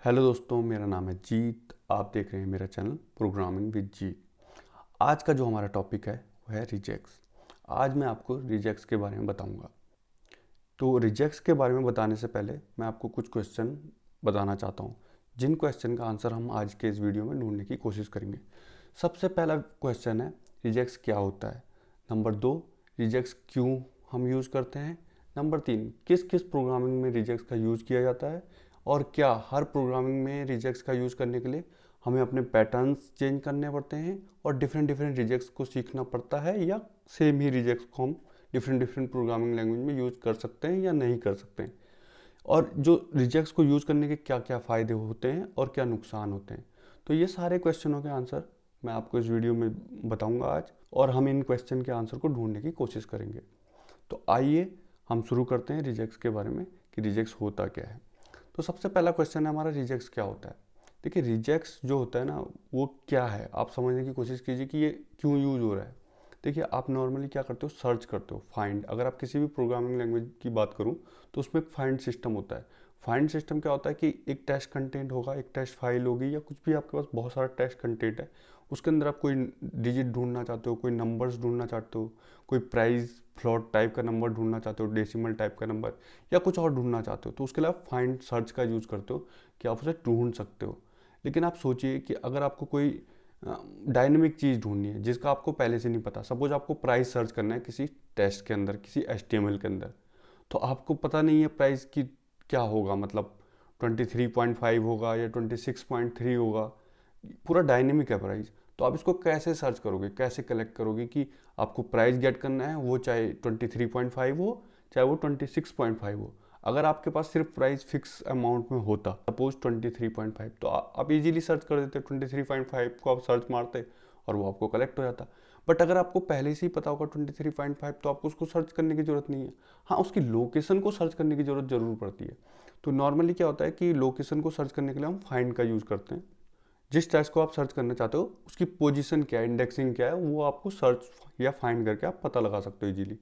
Hello दोस्तों, मेरा नाम है जीत। आप देख रहे हैं मेरा चैनल प्रोग्रामिंग विद जीत। आज का जो हमारा टॉपिक है वो है रिजेक्ट्स। आज मैं आपको रिजेक्ट्स के बारे में बताऊंगा। तो रिजेक्ट्स के बारे में बताने से पहले मैं आपको कुछ क्वेश्चन बताना चाहता हूं, जिन क्वेश्चन का आंसर हम आज के इस वीडियो में ढूंढने की कोशिश करेंगे। सबसे पहला क्वेश्चन है, रिजेक्ट्स क्या होता है। नंबर 2, रिजेक्ट्स क्यों हम यूज़ करते हैं। नंबर 3, किस किस प्रोग्रामिंग में रिजेक्ट्स का यूज़ किया जाता है, और क्या हर प्रोग्रामिंग में रिजेक्ट्स का यूज़ करने के लिए हमें अपने पैटर्न्स चेंज करने पड़ते हैं और डिफरेंट डिफरेंट रिजेक्ट्स को सीखना पड़ता है, या सेम ही रिजेक्ट्स को हम डिफरेंट डिफरेंट प्रोग्रामिंग लैंग्वेज में यूज़ कर सकते हैं या नहीं कर सकते हैं, और जो रिजेक्ट्स को यूज़ करने के क्या क्या फ़ायदे होते हैं और क्या नुकसान होते हैं। तो ये सारे क्वेश्चनों के आंसर मैं आपको इस वीडियो में बताऊंगा आज, और हम इन क्वेश्चन के आंसर को ढूंढने की कोशिश करेंगे। तो आइए हम शुरू करते हैं रिजेक्ट्स के बारे में कि रिजेक्ट्स होता क्या है। तो सबसे पहला क्वेश्चन है हमारा, रिजेक्ट्स क्या होता है। देखिए, रिजेक्ट्स जो होता है ना, वो क्या है आप समझने की कोशिश कीजिए कि ये क्यों यूज हो रहा है। देखिए, आप नॉर्मली क्या करते हो, सर्च करते हो, फाइंड। अगर आप किसी भी प्रोग्रामिंग लैंग्वेज की बात करूँ तो उसमें एक फाइंड सिस्टम होता है। फाइंड सिस्टम क्या होता है कि एक टेक्स्ट कंटेंट होगा, एक टेक्स्ट फाइल होगी, या कुछ भी आपके पास बहुत सारा टेक्स्ट कंटेंट है। उसके अंदर आप कोई डिजिट ढूंढना चाहते हो, कोई नंबर्स ढूंढना चाहते हो, कोई प्राइस फ्लोट टाइप का नंबर ढूंढना चाहते हो, डेसिमल टाइप का नंबर, या कुछ और ढूंढना चाहते हो, तो उसके लिए आप फाइंड सर्च का यूज़ करते हो कि आप उसे ढूंढ सकते हो। लेकिन आप सोचिए कि अगर आपको कोई डायनेमिक चीज़ ढूंढनी है जिसका आपको पहले से नहीं पता। सपोज आपको प्राइस सर्च करना है किसी टेक्स्ट के अंदर, किसी एचटीएमएल के अंदर, तो आपको पता नहीं है प्राइस की क्या होगा, मतलब 23.5 होगा या 26.3 होगा। पूरा डायनेमिक है प्राइस। तो आप इसको कैसे सर्च करोगे, कैसे कलेक्ट करोगे कि आपको प्राइस गेट करना है, वो चाहे 23.5 हो चाहे वो 26.5 हो। अगर आपके पास सिर्फ प्राइस फिक्स अमाउंट में होता, सपोज 23.5, तो आप इजीली सर्च कर देते, 23.5 को आप सर्च मारते और वो आपको कलेक्ट हो जाता। बट अगर आपको पहले से ही पता होगा 23.5, तो आपको उसको सर्च करने की जरूरत नहीं है। हाँ, उसकी लोकेशन को सर्च करने की जरूरत जरूर पड़ती है। तो नॉर्मली क्या होता है कि लोकेशन को सर्च करने के लिए हम फाइंड का यूज़ करते हैं। जिस टेक्स्ट को आप सर्च करना चाहते हो उसकी पोजीशन क्या है, इंडेक्सिंग क्या है, वो आपको सर्च या फाइंड करके आप पता लगा सकते हो इजीली।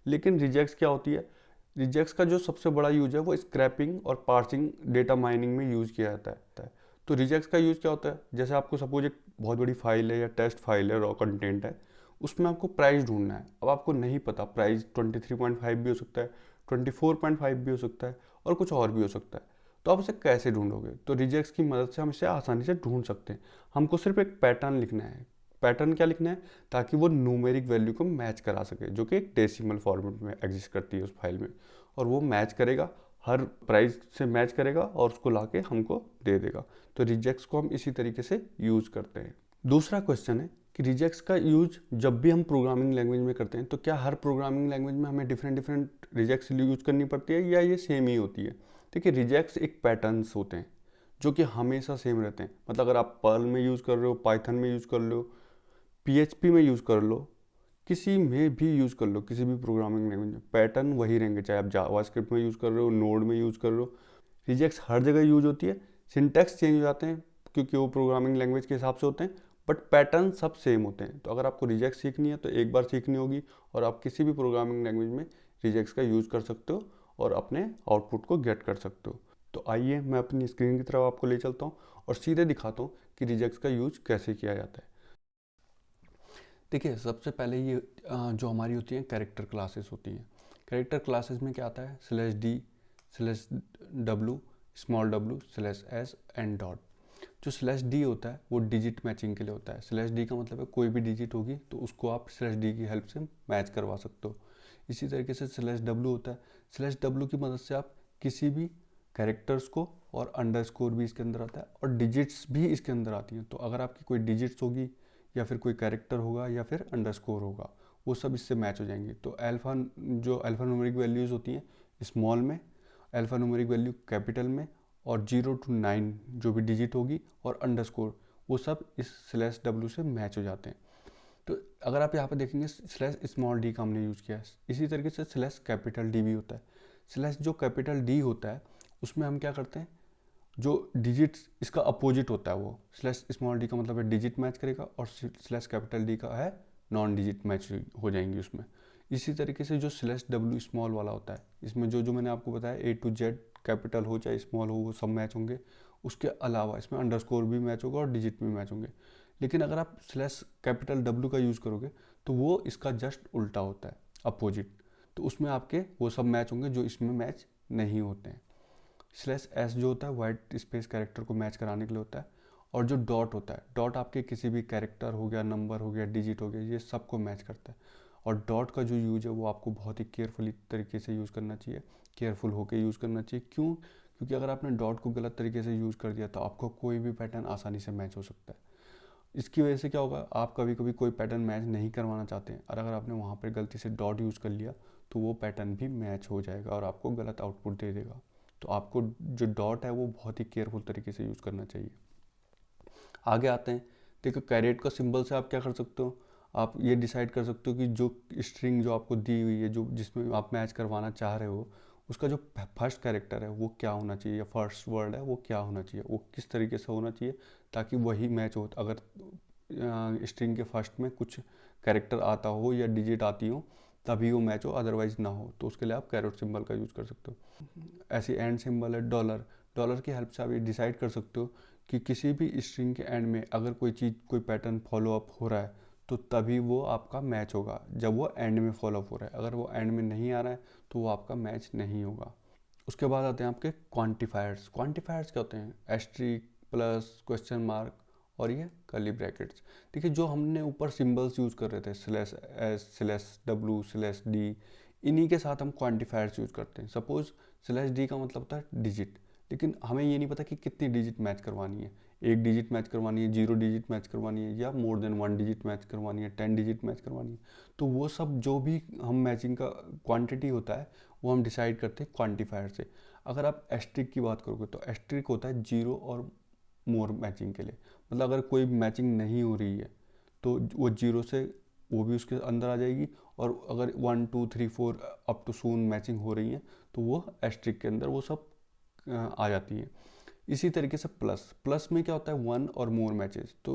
लेकिन रिजेक्ट्स क्या होती है, रिजेक्ट्स का जो सबसे बड़ा यूज है वो स्क्रैपिंग और पार्सिंग, डेटा माइनिंग में यूज किया जाता है। तो रिजेक्ट्स का यूज क्या होता है, जैसे आपको सपोज एक बहुत बड़ी फाइल है या टेस्ट फाइल है, रॉ कंटेंट है, उसमें आपको प्राइस ढूंढना है। अब आपको नहीं पता, प्राइस 23.5 भी हो सकता है, 24.5 भी हो सकता है, और कुछ और भी हो सकता है। तो आप इसे कैसे ढूंढोगे, तो रिजेक्ट्स की मदद से हम इसे आसानी से ढूंढ सकते हैं। हमको सिर्फ एक पैटर्न लिखना है। पैटर्न क्या लिखना है, ताकि वो न्यूमेरिक वैल्यू को मैच करा सके, जो कि एक डेसिमल फॉर्मेट में एग्जिस्ट करती है उस फाइल में, और वो मैच करेगा, हर प्राइस से मैच करेगा और उसको लाके हमको दे देगा। तो रिजेक्ट्स को हम इसी तरीके से यूज करते हैं। दूसरा क्वेश्चन है कि रिजेक्ट्स का यूज जब भी हम प्रोग्रामिंग लैंग्वेज में करते हैं, तो क्या हर प्रोग्रामिंग लैंग्वेज में हमें डिफरेंट डिफरेंट रिजेक्ट्स यूज करनी पड़ती है, या ये सेम ही होती है। देखिए, रिजेक्ट्स एक पैटर्न्स होते हैं जो कि हमेशा सेम रहते हैं। मतलब अगर आप पर्ल में यूज़ कर रहे हो, पाइथन में यूज़ कर लो, पीएचपी में यूज़ कर लो, किसी में भी यूज़ कर लो, किसी भी प्रोग्रामिंग लैंग्वेज में पैटर्न वही रहेंगे। चाहे आप जावास्क्रिप्ट में यूज़ कर रहे हो, नोड में यूज़ कर रहे हो, रिजेक्ट्स हर जगह यूज होती है। सिंटैक्स चेंज हो जाते हैं क्योंकि वो प्रोग्रामिंग लैंग्वेज के हिसाब से होते हैं, बट पैटर्न सब सेम होते हैं। तो अगर आपको रिजेक्ट सीखनी है तो एक बार सीखनी होगी, और आप किसी भी प्रोग्रामिंग लैंग्वेज में रिजेक्ट्स का यूज़ कर सकते हो और अपने आउटपुट को गेट कर सकते हो। तो आइए मैं अपनी स्क्रीन की तरफ आपको ले चलता हूँ और सीधे दिखाता हूँ कि रिजेक्ट्स का यूज कैसे किया जाता है। देखिए, सबसे पहले ये जो हमारी होती हैं कैरेक्टर क्लासेस होती हैं। कैरेक्टर क्लासेस में क्या आता है, /d/w, small w, /s and dot. जो /d होता है वो डिजिट मैचिंग के लिए होता है। /d का मतलब है कोई भी डिजिट होगी तो उसको आप /d की हेल्प से मैच करवा सकते हो। इसी तरीके से /w होता है। /w की मदद से आप किसी भी कैरेक्टर्स को, और अंडरस्कोर भी इसके अंदर आता है, और डिजिट्स भी इसके अंदर आती हैं। तो अगर आपकी कोई डिजिट्स होगी, या फिर कोई कैरेक्टर होगा, या फिर अंडरस्कोर होगा, वो सब इससे मैच हो जाएंगे। तो जो अल्फ़ा न्यूमेरिक वैल्यूज़ होती हैं स्मॉल में, अल्फ़ा न्यूमेरिक वैल्यू कैपिटल में, और 0 to 9 जो भी डिजिट होगी, और अंडरस्कोर, वो सब इस /w से मैच हो जाते हैं। तो अगर आप यहाँ पे देखेंगे /small d का हमने यूज़ किया है। इसी तरीके से /capital D भी होता है। जो कैपिटल डी होता है उसमें हम क्या करते हैं, जो डिजिट्स इसका अपोजिट होता है, वो /small d का मतलब है डिजिट मैच करेगा, और /capital D का है नॉन डिजिट मैच हो जाएंगी उसमें। इसी तरीके से जो /w स्मॉल वाला होता है, इसमें जो जो मैंने आपको बताया A to Z, कैपिटल हो चाहे स्मॉल हो, वो सब मैच होंगे। उसके अलावा इसमें अंडरस्कोर भी मैच होगा और डिजिट भी मैच होंगे। लेकिन अगर आप स्लैश कैपिटल W का यूज़ करोगे तो वो इसका जस्ट उल्टा होता है, अपोजिट। तो उसमें आपके वो सब मैच होंगे जो इसमें मैच नहीं होते हैं। स्लैश S जो होता है वाइट स्पेस कैरेक्टर को मैच कराने के लिए होता है, और जो डॉट होता है, डॉट आपके किसी भी कैरेक्टर हो गया, नंबर हो गया, डिजिट हो गया, ये सबको मैच करता है। और डॉट का जो यूज है वो आपको बहुत ही केयरफुली तरीके से यूज़ करना चाहिए, केयरफुल होकर यूज़ करना चाहिए। क्यों? क्योंकि अगर आपने डॉट को गलत तरीके से यूज़ कर दिया तो आपको कोई भी पैटर्न आसानी से मैच हो सकता है। इसकी वजह से क्या होगा, आप कभी कभी कोई पैटर्न मैच नहीं करवाना चाहते हैं, और अगर आपने वहाँ पर गलती से डॉट यूज़ कर लिया तो वो पैटर्न भी मैच हो जाएगा और आपको गलत आउटपुट दे देगा। तो आपको जो डॉट है वो बहुत ही केयरफुल तरीके से यूज़ करना चाहिए। आगे आते हैं। देखो कैरेट का सिंबल से आप क्या कर सकते हो, आप ये डिसाइड कर सकते हो कि जो स्ट्रिंग जो आपको दी हुई है, जो जिसमें आप मैच करवाना चाह रहे हो, उसका जो फर्स्ट कैरेक्टर है वो क्या होना चाहिए, या फर्स्ट वर्ड है वो क्या होना चाहिए, वो किस तरीके से होना चाहिए ताकि वही मैच हो। अगर स्ट्रिंग के फर्स्ट में कुछ कैरेक्टर आता हो या डिजिट आती हो तभी वो मैच हो, अदरवाइज ना हो, तो उसके लिए आप कैरेट सिंबल का यूज़ कर सकते हो। ऐसे एंड सिंबल है डॉलर, डॉलर की हेल्प से आप ये डिसाइड कर सकते हो कि किसी भी स्ट्रिंग के एंड में अगर कोई चीज़, कोई पैटर्न फॉलो अप हो रहा है तो तभी वो आपका मैच होगा, जब वो एंड में फॉलो अप हो रहा है। अगर वो एंड में नहीं आ रहा है तो वो आपका मैच नहीं होगा। उसके बाद आते हैं आपके क्वांटिफायर्स। क्वांटिफायर्स क्या होते हैं, एस्ट्रिक, प्लस, क्वेश्चन मार्क और ये कर्ली ब्रैकेट्स। देखिए जो हमने ऊपर सिंबल्स यूज़ कर रहे थे, slash S, slash W, slash D, इन्हीं के साथ हम क्वांटिफायर्स यूज़ करते हैं। सपोज स्लैश D का मतलब होता है डिजिट, लेकिन हमें ये नहीं पता कि कितनी डिजिट मैच करवानी है, एक डिजिट मैच करवानी है, 0 डिजिट मैच करवानी है, या मोर देन 1 डिजिट मैच करवानी है, 10 डिजिट मैच करवानी है। तो वो सब जो भी हम मैचिंग का क्वांटिटी होता है वो हम डिसाइड करते हैं क्वांटिफायर से। अगर आप एस्ट्रिक की बात करोगे तो एस्ट्रिक होता है 0 और मोर मैचिंग के लिए। मतलब अगर कोई मैचिंग नहीं हो रही है तो वो 0 से वो भी उसके अंदर आ जाएगी, और अगर 1 2 3 4 अप टू सून मैचिंग हो रही है तो वो एस्ट्रिक के अंदर वो सब आ जाती है। इसी तरीके से प्लस, प्लस में क्या होता है 1 और मोर मैचेस। तो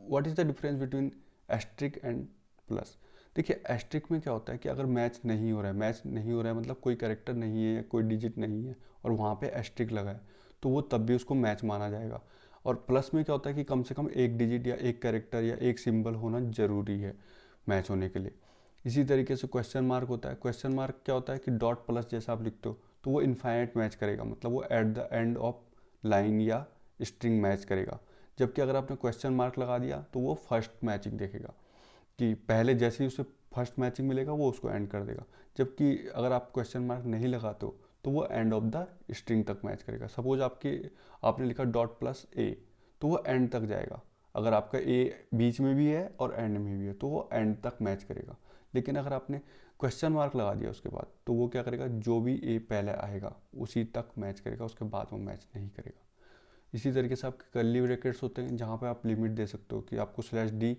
what is the difference between asterisk and plus. देखिए एस्ट्रिक में क्या होता है कि अगर मैच नहीं हो रहा है, मैच नहीं हो रहा है मतलब कोई कैरेक्टर नहीं है, कोई डिजिट नहीं है और वहाँ पे एस्ट्रिक लगा है, तो वो तब भी उसको मैच माना जाएगा। और प्लस में क्या होता है कि कम से कम एक डिजिट या एक कैरेक्टर या एक सिंबल होना ज़रूरी है मैच होने के लिए। इसी तरीके से क्वेश्चन मार्क होता है। क्वेश्चन मार्क क्या होता है कि डॉट प्लस जैसा आप लिखते हो तो वो इनफाइनाइट मैच करेगा, मतलब वो at the end of line या स्ट्रिंग मैच करेगा। जबकि अगर आपने क्वेश्चन मार्क लगा दिया तो वो फर्स्ट मैचिंग देखेगा, कि पहले जैसे ही उसे फर्स्ट मैचिंग मिलेगा वो उसको एंड कर देगा। जबकि अगर आप क्वेश्चन मार्क नहीं लगाते हो तो वो एंड ऑफ द स्ट्रिंग तक मैच करेगा। सपोज आपने लिखा डॉट प्लस ए, तो वो एंड तक जाएगा। अगर आपका ए बीच में भी है और एंड में भी है तो वो एंड तक मैच करेगा। लेकिन अगर आपने क्वेश्चन मार्क लगा दिया उसके बाद तो वो क्या करेगा, जो भी ए पहले आएगा उसी तक मैच करेगा, उसके बाद वो मैच नहीं करेगा। इसी तरीके से आपके कर्ली ब्रैकेट्स होते हैं जहाँ पे आप लिमिट दे सकते हो कि आपको स्लैश डी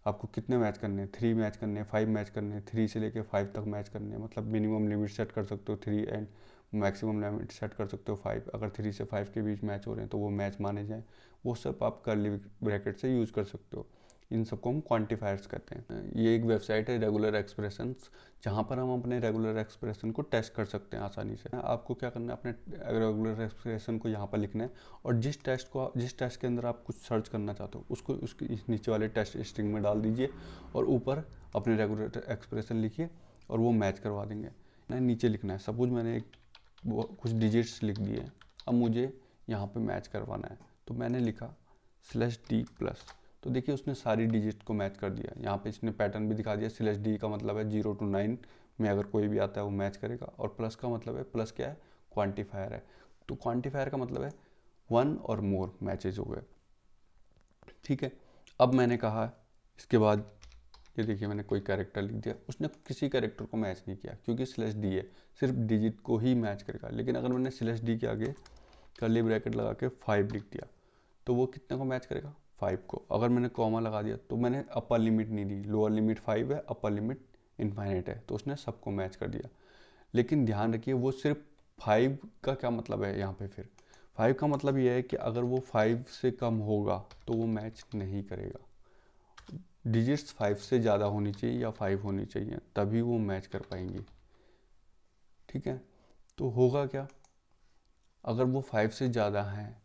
आपको कितने मैच करने हैं, 3 मैच करने हैं, 5 मैच करने हैं, 3 से लेके 5 तक मैच करने हैं। मतलब मिनिमम लिमिट सेट कर सकते हो 3 एंड मैक्सिमम लिमिट सेट कर सकते हो 5। अगर 3 से 5 के बीच मैच हो रहे हैं तो वो मैच माने जाएँ। वो सब आप कर्ली ब्रैकेट से यूज़ कर सकते हो। इन सबको हम क्वांटिफायर्स कहते हैं। ये एक वेबसाइट है रेगुलर एक्सप्रेशंस, जहाँ पर हम अपने रेगुलर एक्सप्रेशन को टेस्ट कर सकते हैं आसानी से। आपको क्या करना है, अपने रेगुलर एक्सप्रेशन को यहाँ पर लिखना है, और जिस टेस्ट के अंदर आप कुछ सर्च करना चाहते हो उसको उसके इस नीचे वाले टेस्ट स्ट्रिंग में डाल दीजिए और ऊपर अपने रेगुलर एक्सप्रेशन लिखिए और वो मैच करवा देंगे। नीचे लिखना है, सपोज मैंने कुछ डिजिट्स लिख दिए, अब मुझे यहाँ पे मैच करवाना है तो मैंने लिखा स्लैश डी प्लस, तो देखिए उसने सारी डिजिट को मैच कर दिया। यहाँ पे इसने पैटर्न भी दिखा दिया, स्लैश डी का मतलब है 0 to 9 में अगर कोई भी आता है वो मैच करेगा, और प्लस का मतलब है, प्लस क्या है, क्वांटिफायर है। तो क्वांटिफायर का मतलब है 1 और मोर मैचेज हो गए। ठीक है, अब मैंने कहा इसके बाद ये देखिए मैंने कोई कैरेक्टर लिख दिया, उसने किसी कैरेक्टर को मैच नहीं किया क्योंकि स्लैश डी है, सिर्फ डिजिट को ही मैच करेगा। लेकिन अगर मैंने स्लैश डी के आगे कर्ली ब्रैकेट लगा के 5 लिख दिया तो वो कितने को मैच करेगा, 5 को। अगर मैंने कॉमा लगा दिया तो मैंने अपर लिमिट नहीं दी, लोअर लिमिट 5 है, अपर लिमिट इनफाइनाइट है, तो उसने सबको मैच कर दिया। लेकिन ध्यान रखिए वो सिर्फ 5 का क्या मतलब है यहाँ पे, फिर 5 का मतलब ये है कि अगर वो 5 से कम होगा तो वो मैच नहीं करेगा। डिजिट्स 5 से ज़्यादा होनी चाहिए या 5 होनी चाहिए तभी वो मैच कर पाएंगी। ठीक है, तो होगा क्या, अगर वो 5 से ज़्यादा हैं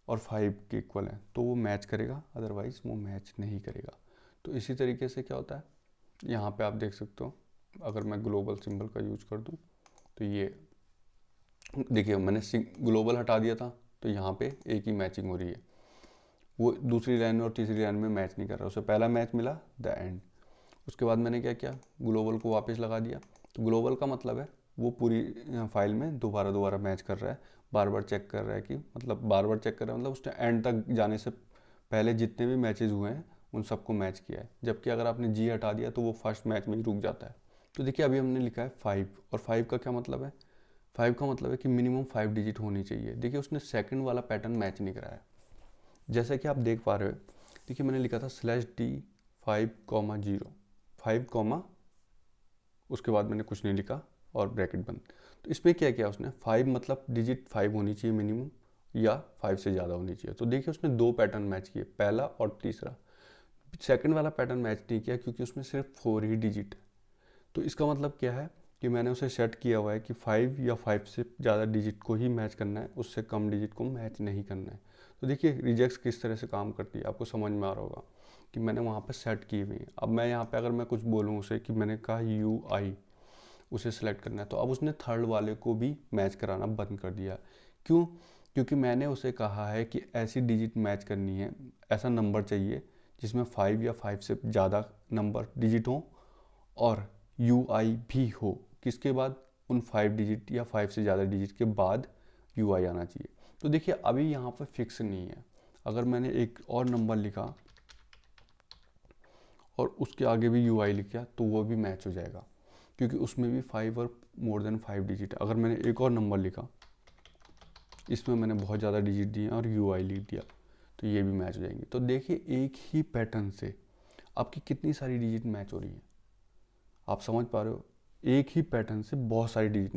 और 5 के इक्वल हैं तो वो मैच करेगा, अदरवाइज़ वो मैच नहीं करेगा। तो इसी तरीके से क्या होता है, यहाँ पे आप देख सकते हो, अगर मैं ग्लोबल सिंबल का यूज़ कर दूँ तो ये देखिए मैंने ग्लोबल हटा दिया था तो यहाँ पे एक ही मैचिंग हो रही है, वो दूसरी लाइन में और तीसरी लाइन में मैच नहीं कर रहा। उसे पहला मैच मिला द एंड, उसके बाद मैंने क्या किया, ग्लोबल को वापस लगा दिया। तो ग्लोबल का मतलब है वो पूरी फाइल में दोबारा दोबारा मैच कर रहा है, बार बार चेक कर रहा है कि मतलब बार बार चेक कर रहा है मतलब उसने एंड तक जाने से पहले जितने भी मैचेस हुए हैं उन सबको मैच किया है। जबकि अगर आपने जी हटा दिया तो वो फर्स्ट मैच में ही रुक जाता है। तो देखिए अभी हमने लिखा है 5, और 5 का क्या मतलब है, 5 का मतलब है कि मिनिमम 5 डिजिट होनी चाहिए। देखिए उसने सेकंड वाला पैटर्न मैच नहीं कराया। जैसा कि आप देख पा रहे हो, देखिए मैंने लिखा था /d 5,0, 5, उसके बाद मैंने कुछ नहीं लिखा और ब्रैकेट बंद। तो इसमें क्या किया उसने, 5 मतलब डिजिट 5 होनी चाहिए मिनिमम, या 5 से ज़्यादा होनी चाहिए। तो देखिए उसने दो पैटर्न मैच किए, पहला और तीसरा। सेकंड वाला पैटर्न मैच नहीं किया क्योंकि उसमें सिर्फ 4 ही डिजिट है। तो इसका मतलब क्या है कि मैंने उसे सेट किया हुआ है कि 5 या 5 से ज़्यादा डिजिट को ही मैच करना है, उससे कम डिजिट को मैच नहीं करना है। तो देखिए रिजेक्ट्स किस तरह से काम करती है, आपको समझ में आ रहा होगा कि मैंने वहाँ पर सेट की हुई है। अब मैं यहाँ पे अगर मैं कुछ बोलूँ उसे कि मैंने कहा UI, उसे सेलेक्ट करना है, तो अब उसने थर्ड वाले को भी मैच कराना बंद कर दिया। क्यों? क्योंकि मैंने उसे कहा है कि ऐसी डिजिट मैच करनी है, ऐसा नंबर चाहिए जिसमें 5 या 5 से ज़्यादा नंबर डिजिट हो और UI भी हो। किसके बाद? उन 5 डिजिट या 5 से ज़्यादा डिजिट के बाद UI आना चाहिए। तो देखिए अभी यहाँ पर फिक्स नहीं है, अगर मैंने एक और नंबर लिखा और उसके आगे भी UI लिख दिया तो वो भी मैच हो जाएगा, क्योंकि उसमें भी 5 और मोर देन 5 डिजिट। अगर मैंने एक और नंबर लिखा, इसमें मैंने बहुत ज़्यादा डिजिट दिए और UI लिख दिया, तो ये भी मैच हो जाएंगे। तो देखिए एक ही पैटर्न से आपकी कितनी सारी डिजिट मैच हो रही है, आप समझ पा रहे हो। एक ही पैटर्न से बहुत सारी डिजिट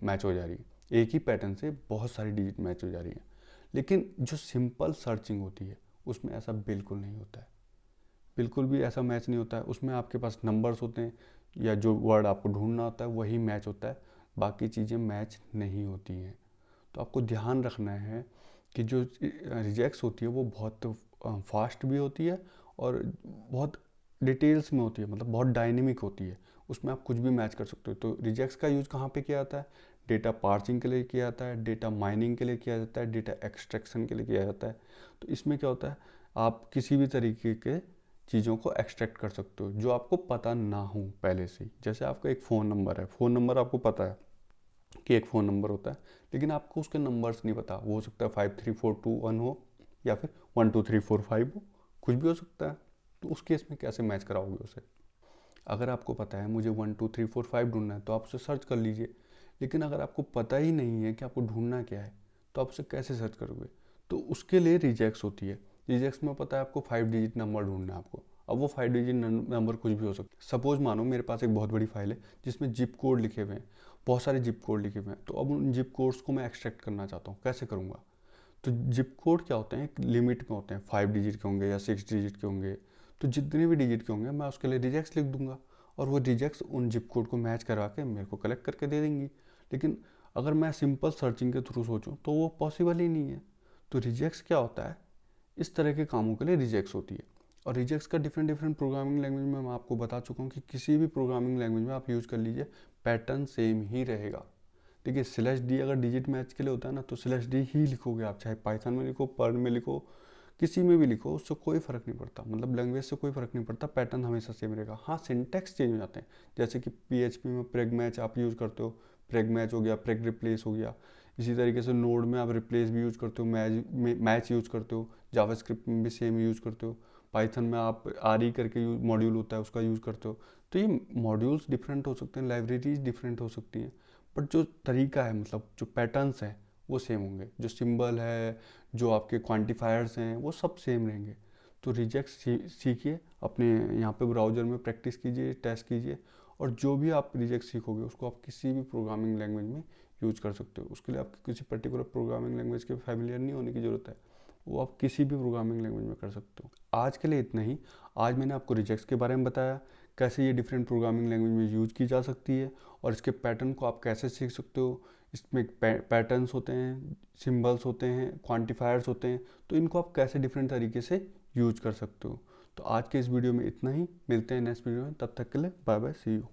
मैच हो जा रही है, एक ही पैटर्न से बहुत सारी डिजिट मैच हो जा रही है। लेकिन जो सिंपल सर्चिंग होती है उसमें ऐसा बिल्कुल नहीं होता है, बिल्कुल भी ऐसा मैच नहीं होता है। उसमें आपके पास नंबर्स होते हैं या जो वर्ड आपको ढूंढना होता है वही मैच होता है, बाकी चीज़ें मैच नहीं होती हैं। तो आपको ध्यान रखना है कि जो रिजेक्ट्स होती है वो बहुत फास्ट भी होती है और बहुत डिटेल्स में होती है, मतलब बहुत डायनेमिक होती है, उसमें आप कुछ भी मैच कर सकते हो। तो रिजेक्ट्स का यूज़ कहाँ पे किया जाता है? डेटा पार्सिंग के लिए किया जाता है, डेटा माइनिंग के लिए किया जाता है, डेटा एक्सट्रैक्शन के लिए किया जाता है। तो इसमें क्या होता है, आप किसी भी तरीके के चीज़ों को एक्सट्रैक्ट कर सकते हो जो आपको पता ना हो पहले से ही। जैसे आपका एक फ़ोन नंबर है, फ़ोन नंबर आपको पता है कि एक फ़ोन नंबर होता है, लेकिन आपको उसके नंबर्स नहीं पता, वो हो सकता है 53421 हो या फिर 12345 हो, कुछ भी हो सकता है। तो उस केस में कैसे मैच कराओगे उसे? अगर आपको पता है मुझे 12345 ढूंढना है तो आप उसे सर्च कर लीजिए, लेकिन अगर आपको पता ही नहीं है कि आपको ढूंढना क्या है तो आप उसे कैसे सर्च करोगे? तो उसके लिए रिजेक्ट्स होती है। रिजेक्ट्स में पता है आपको 5 डिजिट नंबर ढूंढना है आपको। अब वो 5 डिजिट नंबर कुछ भी हो सकता है। सपोज मानो मेरे पास एक बहुत बड़ी फाइल है जिसमें जिप कोड लिखे हुए हैं, बहुत सारे जिप कोड लिखे हुए हैं। तो अब उन जिप कोड्स को मैं एक्सट्रैक्ट करना चाहता हूँ, कैसे करूँगा? तो जिप कोड क्या होते हैं, एक लिमिट में होते हैं, 5 डिजिट के होंगे या 6 डिजिट के होंगे। तो जितने भी डिजिट के होंगे मैं उसके लिए रिजेक्ट्स लिख दूंगा और वो रिजेक्ट्स उन जिप कोड को मैच करवा के मेरे को कलेक्ट करके दे देंगी। लेकिन अगर मैं सिंपल सर्चिंग के थ्रू सोचूं तो वो पॉसिबल ही नहीं है। तो रिजेक्ट्स क्या होता है, इस तरह के कामों के लिए रिजेक्ट्स होती है। और रिजेक्ट्स का डिफरेंट डिफरेंट प्रोग्रामिंग लैंग्वेज में मैं आपको बता चुका हूँ कि किसी भी प्रोग्रामिंग लैंग्वेज में आप यूज़ कर लीजिए, पैटर्न सेम ही रहेगा। देखिए /d अगर डिजिट मैच के लिए होता है ना तो /d ही लिखोगे आप, चाहे पाइथन में लिखो, पर्ल में लिखो, किसी में भी लिखो, उससे कोई फ़र्क नहीं पड़ता, मतलब लैंग्वेज से कोई फ़र्क नहीं पड़ता, पैटर्न हमेशा सेम रहेगा। हाँ सिंटैक्स चेंज हो जाते हैं, जैसे कि PHP में प्रेग मैच आप यूज़ करते हो, प्रेग मैच हो गया, प्रेग रिप्लेस हो गया। इसी तरीके से नोड में आप रिप्लेस भी यूज़ करते हो, मैच यूज़ करते हो, जावास्क्रिप्ट में भी सेम यूज़ करते हो, पाइथन में आप RE करके मॉड्यूल होता है उसका यूज़ करते हो। तो ये मॉड्यूल्स डिफरेंट हो सकते हैं, लाइब्रेरीज डिफरेंट हो सकती हैं, बट जो तरीका है, मतलब जो पैटर्न्स हैं वो सेम होंगे, जो सिंबल है, जो आपके क्वांटिफायर्स हैं वो सब सेम रहेंगे। तो रिजेक्ट सीखिए, अपने यहाँ पे ब्राउज़र में प्रैक्टिस कीजिए, टेस्ट कीजिए, और जो भी आप रिजेक्ट सीखोगे उसको आप किसी भी प्रोग्रामिंग लैंग्वेज में यूज कर सकते हो। उसके लिए आपको किसी पर्टिकुलर प्रोग्रामिंग लैंग्वेज के फैमिलियर नहीं होने की ज़रूरत है, वो आप किसी भी प्रोग्रामिंग लैंग्वेज में कर सकते हो। आज के लिए इतना ही। आज मैंने आपको रिजेक्ट्स के बारे में बताया कैसे ये डिफरेंट प्रोग्रामिंग लैंग्वेज में यूज की जा सकती है और इसके पैटर्न को आप कैसे सीख सकते हो। इसमें पैटर्न्स होते हैं, सिंबल्स होते हैं, क्वांटिफायर्स होते हैं, तो इनको आप कैसे डिफरेंट तरीके से यूज कर सकते हो। तो आज के इस वीडियो में इतना ही, मिलते हैं नेक्स्ट वीडियो में, तब तक के लिए बाय बाय, सी यू।